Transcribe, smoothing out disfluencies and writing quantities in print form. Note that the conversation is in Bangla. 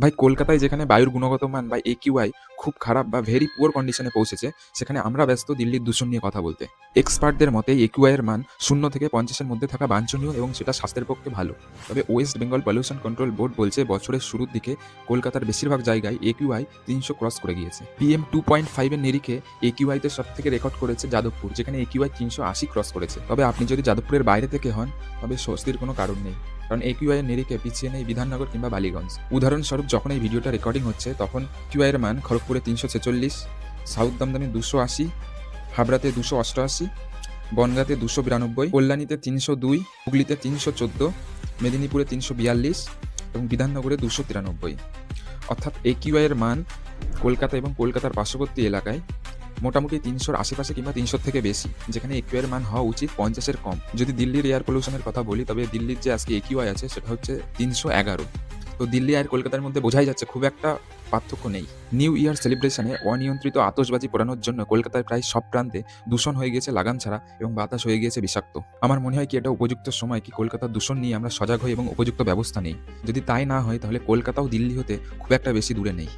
ভাই কলকাতায় যেখানে বায়ুর গুণগত মান বা একিউআই খুব খারাপ বা ভেরি পুয়ার কন্ডিশনে পৌঁছেছে, সেখানে আমরা ব্যস্ত দিল্লির দূষণ নিয়ে কথা বলতে। এক্সপার্টদের মতে একিউআই এর মান 0 থেকে 50 এর মধ্যে থাকা বাঞ্ছনীয় এবং সেটা স্বাস্থ্যের পক্ষে ভালো। তবে West Bengal pollution control board বলছে বছরের শুরুর দিকে কলকাতার বেশিরভাগ জায়গায় একিউআই 300 ক্রস করে গিয়েছে। PM 2.5 এর নিরিখে একিউআইতে সবথেকে রেকর্ড করেছে যাদবপুর, যেখানে একিউআই 380 ক্রস করেছে। তবে আপনি যদি যাদবপুরের বাইরে থেকে হন তবে স্বস্তির কোনো কারণ নেই, কারণ একিউআই এর নিরিখে পিছিয়ে নেই বিধাননগর কিংবা বালিগঞ্জ। উদাহরণস্বরূপ যখন এই ভিডিওটা রেকর্ডিং হচ্ছে তখন কিউআই এর মান খড়গপুরে 346, সাউথ দমদমে 280, হাবড়াতে 288, বনগাঁতে 292, কল্যাণীতে 302, হুগলিতে 314, মেদিনীপুরে 342 এবং বিধাননগরে 293। অর্থাৎ একিউআই এর মান কলকাতা এবং কলকাতার পার্শ্ববর্তী এলাকায় মোটামুটি 300-র আশেপাশে কিংবা 300 থেকে বেশি, যেখানে একিউআই এর মান হওয়া উচিত 50-এর কম। যদি দিল্লির এয়ার পলিউশনের কথা বলি, তবে দিল্লির যে আজকে একিউআই আছে সেটা হচ্ছে 311। তো দিল্লি আর কলকাতার মধ্যে বোঝাই যাচ্ছে খুব একটা পার্থক্য নেই। নিউ ইয়ার সেলিব্রেশনে অনিয়ন্ত্রিত আতশবাজি পোড়ানোর জন্য কলকাতার প্রায় সব প্রান্তে দূষণ হয়ে গিয়েছে লাগাম ছাড়া এবং বাতাস হয়ে গিয়েছে বিষাক্ত। আমার মনে হয় কি এটা উপযুক্ত সময় কি কলকাতার দূষণ নিয়ে আমরা সজাগ হই এবং উপযুক্ত ব্যবস্থা নেই। যদি তাই না হয় তাহলে কলকাতাও দিল্লি হতে খুব একটা বেশি দূরে নেই।